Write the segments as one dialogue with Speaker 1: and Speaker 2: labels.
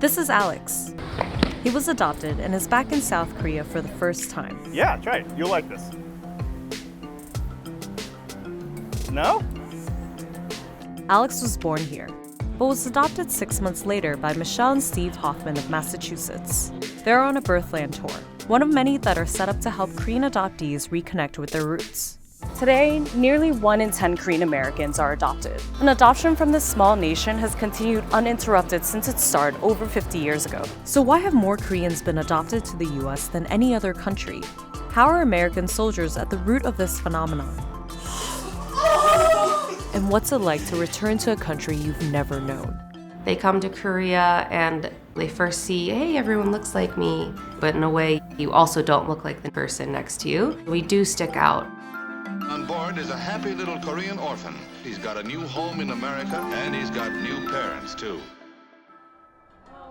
Speaker 1: This is Alex. He was adopted and is back in South Korea for the first time.
Speaker 2: Yeah, try it. You'll like this. No?
Speaker 1: Alex was born here, but was adopted 6 months later by Michelle and Steve Hoffman of Massachusetts. They're on a birthland tour, one of many that are set up to help Korean adoptees reconnect with their roots. Today, nearly 1 in 10 Korean Americans are adopted. And adoption from this small nation has continued uninterrupted since its start over 50 years ago. So why have more Koreans been adopted to the US than any other country? How are American soldiers at the root of this phenomenon? And what's it like to return to a country you've never known?
Speaker 3: They come to Korea and they first see, hey, everyone looks like me, but in a way, you also don't look like the person next to you. We do stick out.
Speaker 4: On board is a happy little Korean orphan. He's got a new home in America, and he's got new parents, too.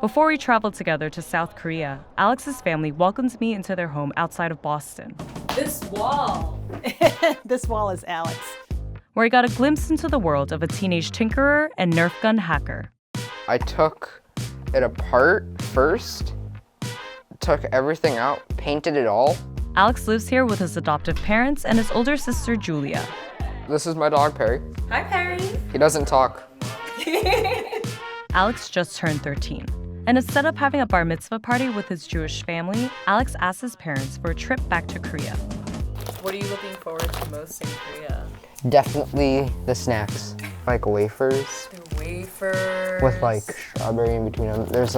Speaker 1: Before we traveled together to South Korea, Alex's family welcomed me into their home outside of Boston.
Speaker 5: This wall.
Speaker 6: This wall is Alex.
Speaker 1: Where I got a glimpse into the world of a teenage tinkerer and Nerf gun hacker.
Speaker 7: I took it apart first, took everything out, painted it all.
Speaker 1: Alex lives here with his adoptive parents and his older sister, Julia.
Speaker 7: This is my dog, Perry.
Speaker 5: Hi, Perry.
Speaker 7: He doesn't talk.
Speaker 1: Alex just turned 13 and is set up having a bar mitzvah party with his Jewish family. Alex asked his parents for a trip back to Korea.
Speaker 5: What are you looking forward to most in Korea?
Speaker 7: Definitely the snacks, like wafers
Speaker 5: The wafers.
Speaker 7: with like strawberry in between them. There's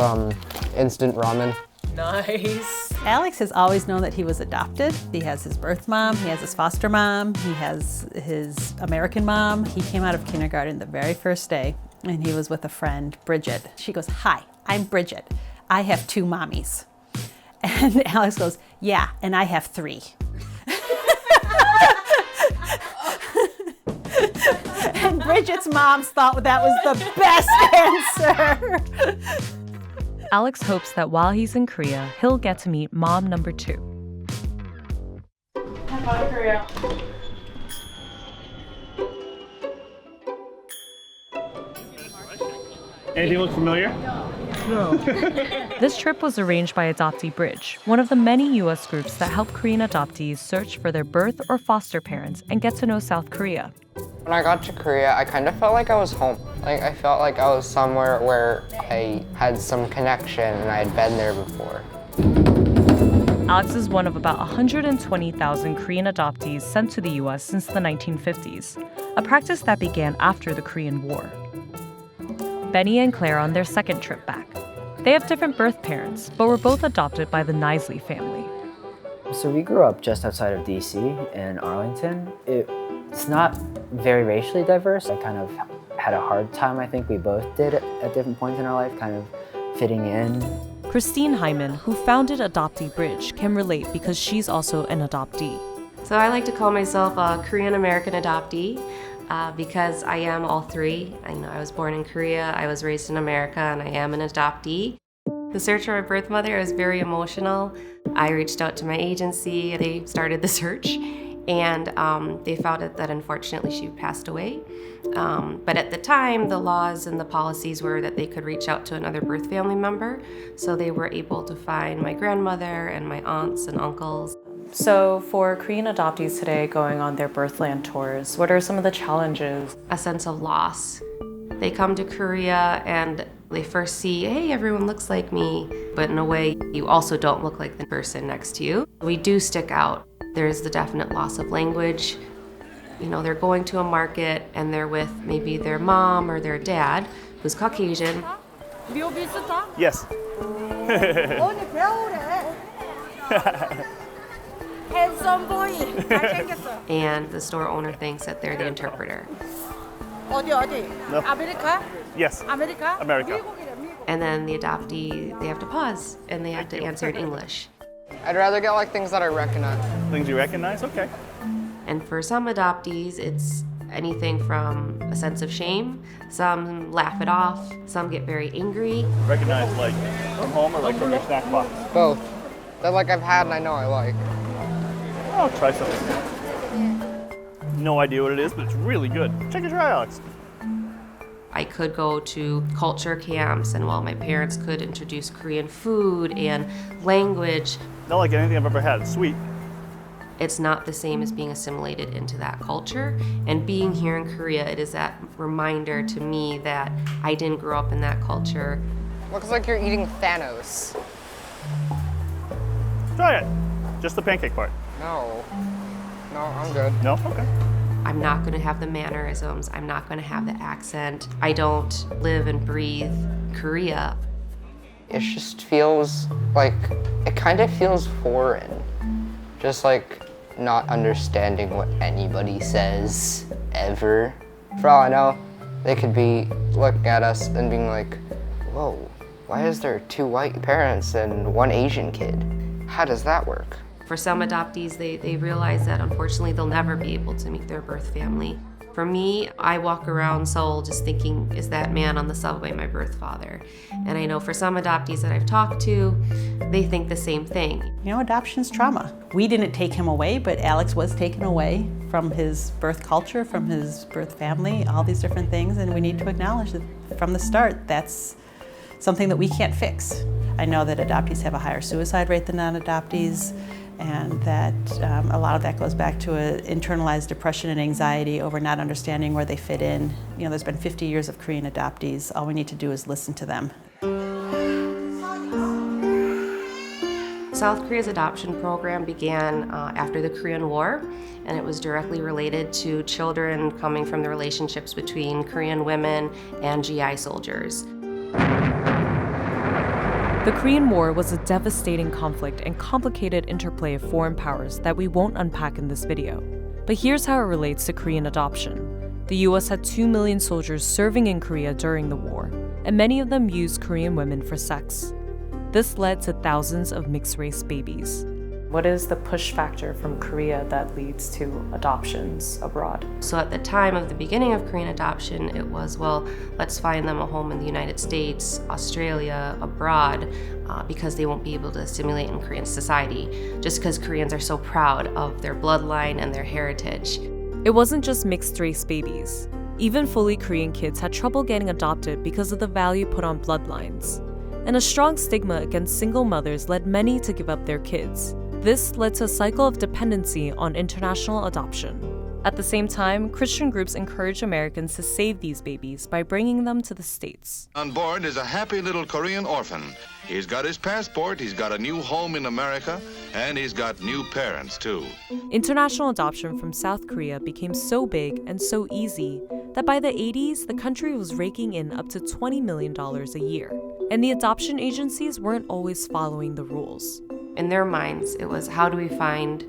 Speaker 7: instant ramen.
Speaker 5: Nice.
Speaker 6: Alex has always known that he was adopted. He has his birth mom, he has his foster mom, he has his American mom. He came out of kindergarten the very first day and he was with a friend, Bridget. She goes, "Hi, I'm Bridget. I have 2 mommies." And Alex goes, "Yeah, and I have 3. And Bridget's moms thought that was the best answer.
Speaker 1: Alex hopes that while he's in Korea, he'll get to meet mom number 2.
Speaker 5: Have fun, Korea.
Speaker 2: Anything look familiar?
Speaker 1: This trip was arranged by Adoptee Bridge, one of the many U.S. groups that help Korean adoptees search for their birth or foster parents and get to know South Korea.
Speaker 7: When I got to Korea, I kind of felt like I was home. Like I felt like I was somewhere where I had some connection and I had been there before.
Speaker 1: Alex is one of about 120,000 Korean adoptees sent to the U.S. since the 1950s, a practice that began after the Korean War. Benny and Claire are on their second trip back. They have different birth parents, but were both adopted by the Knisley family.
Speaker 8: So we grew up just outside of DC in Arlington. It's not very racially diverse. I kind of had a hard time, I think we both did at different points in our life, kind of fitting in.
Speaker 1: Christine Hyman, who founded Adoptee Bridge, can relate because she's also an adoptee.
Speaker 3: So I like to call myself a Korean American adoptee because I am all 3. I was born in Korea, I was raised in America, and I am an adoptee. The search for my birth mother was very emotional. I reached out to my agency, they started the search, and they found out that unfortunately she passed away. But at the time, the laws and the policies were that they could reach out to another birth family member, so they were able to find my grandmother and my aunts and uncles.
Speaker 1: So for Korean adoptees today going on their birthland tours, what are some of the challenges?
Speaker 3: A sense of loss. They come to Korea and they first see, hey, everyone looks like me, but in a way, you also don't look like the person next to you. We do stick out. There's the definite loss of language. They're going to a market and they're with maybe their mom or their dad, who's Caucasian.
Speaker 2: Yes.
Speaker 5: Handsome boy.
Speaker 3: And the store owner thinks that they're the interpreter.
Speaker 5: 어디?
Speaker 2: No.
Speaker 5: 아메리카?
Speaker 2: Yes.
Speaker 5: 아메리카?
Speaker 2: America.
Speaker 3: And then the adoptee, they have to pause and they have to answer in English.
Speaker 7: I'd rather get like things that I recognize.
Speaker 2: Things you recognize? Okay.
Speaker 3: And for some adoptees, it's anything from a sense of shame. Some laugh it off. Some get very angry.
Speaker 2: Recognize like from home or like from your snack box?
Speaker 7: Both. That like I've had and I know I like.
Speaker 2: I'll try something. No idea what it is, but it's really good. Check it out, Alex.
Speaker 3: I could go to culture camps, and while my parents could introduce Korean food and language,
Speaker 2: Not like anything I've ever had. Sweet.
Speaker 3: it's not the same as being assimilated into that culture. And being here in Korea, it is that reminder to me that I didn't grow up in that culture.
Speaker 7: Looks like you're eating Thanos.
Speaker 2: Try it. Just the pancake part.
Speaker 7: No. No, I'm good.
Speaker 2: No? Okay.
Speaker 3: I'm not going to have the mannerisms. I'm not going to have the accent. I don't live and breathe Korea.
Speaker 7: It just feels like, it kind of feels foreign. Just like not understanding what anybody says ever. For all I know, they could be looking at us and being like, whoa, why is there 2 white parents and 1 Asian kid? How does that work?
Speaker 3: For some adoptees, they realize that unfortunately they'll never be able to meet their birth family. For me, I walk around Seoul just thinking, is that man on the subway my birth father? And I know for some adoptees that I've talked to, they think the same thing.
Speaker 6: You know, adoption's trauma. We didn't take him away, but Alex was taken away from his birth culture, from his birth family, all these different things, and we need to acknowledge that from the start, that's something that we can't fix. I know that adoptees have a higher suicide rate than non-adoptees, and that a lot of that goes back to an internalized depression and anxiety over not understanding where they fit in. You know, there's been 50 years of Korean adoptees. All we need to do is listen to them.
Speaker 3: South Korea's adoption program began after the Korean War, and it was directly related to children coming from the relationships between Korean women and GI soldiers.
Speaker 1: The Korean War was a devastating conflict and complicated interplay of foreign powers that we won't unpack in this video. But here's how it relates to Korean adoption. The US had 2 million soldiers serving in Korea during the war, and many of them used Korean women for sex. This led to thousands of mixed-race babies.
Speaker 9: What is the push factor from Korea that leads to adoptions abroad?
Speaker 3: So at the time of the beginning of Korean adoption, it was, well, let's find them a home in the United States, Australia, abroad, because they won't be able to assimilate in Korean society, just because Koreans are so proud of their bloodline and their heritage.
Speaker 1: It wasn't just mixed-race babies. Even fully Korean kids had trouble getting adopted because of the value put on bloodlines. And a strong stigma against single mothers led many to give up their kids. This led to a cycle of dependency on international adoption. At the same time, Christian groups encouraged Americans to save these babies by bringing them to the States.
Speaker 4: On board is a happy little Korean orphan. He's got his passport, he's got a new home in America, and he's got new parents, too.
Speaker 1: International adoption from South Korea became so big and so easy that by the 80s, the country was raking in up to $20 million a year. And the adoption agencies weren't always following the rules.
Speaker 3: In their minds, it was, how do we find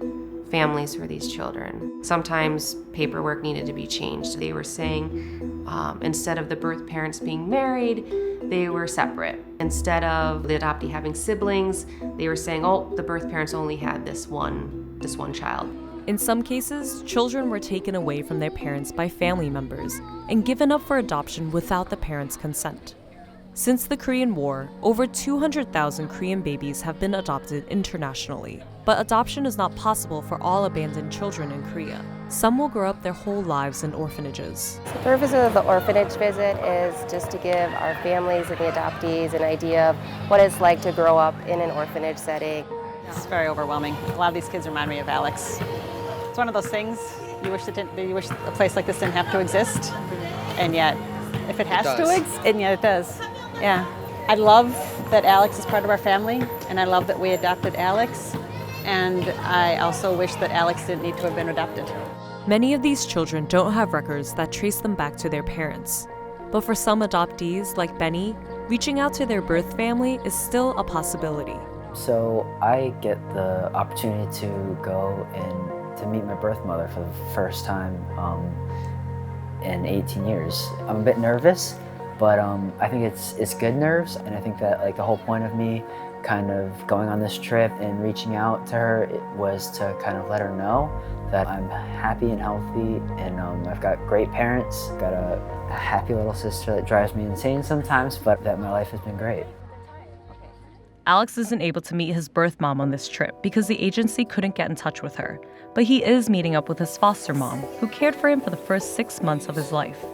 Speaker 3: families for these children? Sometimes paperwork needed to be changed. They were saying instead of the birth parents being married, they were separate. Instead of the adoptee having siblings, they were saying, oh, the birth parents only had this one child.
Speaker 1: In some cases, children were taken away from their parents by family members and given up for adoption without the parents' consent. Since the Korean War, over 200,000 Korean babies have been adopted internationally. But adoption is not possible for all abandoned children in Korea. Some will grow up their whole lives in orphanages.
Speaker 10: The purpose of the orphanage visit is just to give our families and the adoptees an idea of what it's like to grow up in an orphanage setting.
Speaker 6: It's very overwhelming. A lot of these kids remind me of Alex. It's one of those things you wish a place like this didn't have to exist, and yet if it has to exist, and yet it does. Yeah. I love that Alex is part of our family, and I love that we adopted Alex, and I also wish that Alex didn't need to have been adopted.
Speaker 1: Many of these children don't have records that trace them back to their parents. But for some adoptees, like Benny, reaching out to their birth family is still a possibility.
Speaker 8: So I get the opportunity to go and to meet my birth mother for the first time in 18 years. I'm a bit nervous, but I think it's good nerves, and I think that like the whole point of me kind of going on this trip and reaching out to her, it was to kind of let her know that I'm happy and healthy, and I've got great parents, got a happy little sister that drives me insane sometimes, but that my life has been great.
Speaker 1: Alex isn't able to meet his birth mom on this trip because the agency couldn't get in touch with her, but he is meeting up with his foster mom, who cared for him for the first 6 months of his life.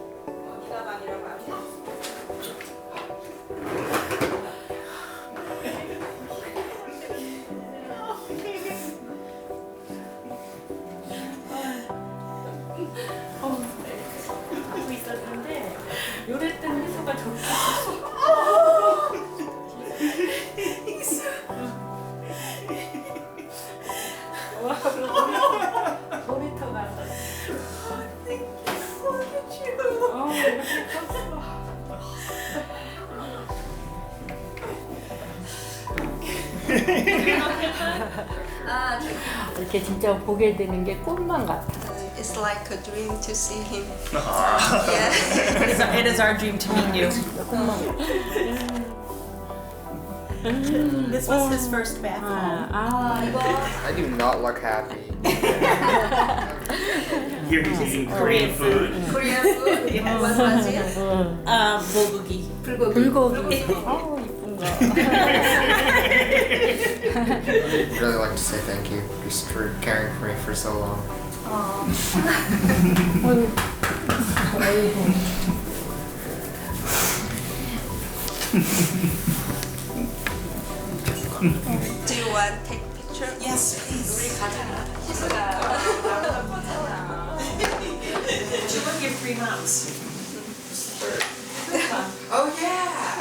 Speaker 11: 이렇게 진짜 보게 되는 게 꿈만 같아.
Speaker 12: It's like a dream to see him.
Speaker 6: It is our dream to meet you. This was his first bath home.
Speaker 7: I do not look happy.
Speaker 2: Here he's eating Korean food.
Speaker 12: Korean food? What was it?
Speaker 6: bulgogi.
Speaker 11: 불고기.
Speaker 13: I'd really like to say thank you just for caring for me for so long.
Speaker 12: Do you want to take a picture?
Speaker 5: Yes, please. You would give 3 moms.
Speaker 12: Oh yeah!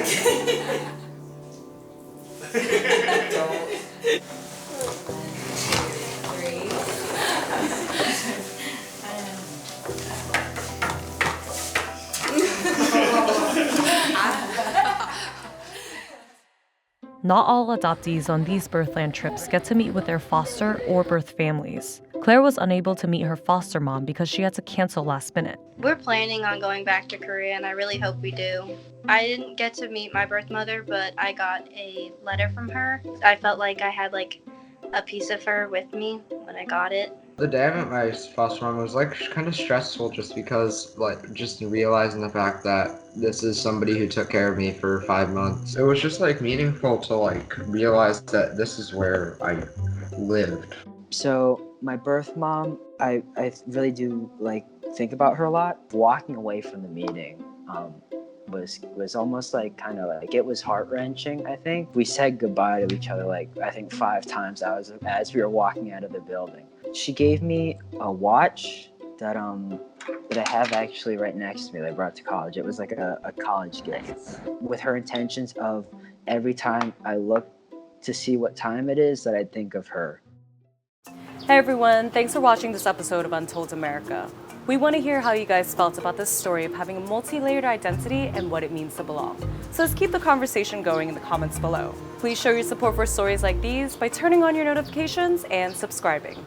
Speaker 1: Not all adoptees on these birthland trips get to meet with their foster or birth families. Claire was unable to meet her foster mom because she had to cancel last minute.
Speaker 14: We're planning on going back to Korea, and I really hope we do. I didn't get to meet my birth mother, but I got a letter from her. I felt like I had a piece of her with me when I got it.
Speaker 7: The day I met my foster mom was kind of stressful just because just realizing the fact that this is somebody who took care of me for 5 months. It was just meaningful to realize that this is where I lived.
Speaker 8: So my birth mom, I really do think about her a lot. Walking away from the meeting was almost it was heart-wrenching. I think we said goodbye to each other I think 5 times as we were walking out of the building. She gave me a watch that I have actually right next to me that I brought to college. It was a college gift with her intentions of every time I look to see what time it is that I'd think of her.
Speaker 1: Hey everyone, thanks for watching this episode of Untold America. We want to hear how you guys felt about this story of having a multi-layered identity and what it means to belong. So let's keep the conversation going in the comments below. Please show your support for stories like these by turning on your notifications and subscribing.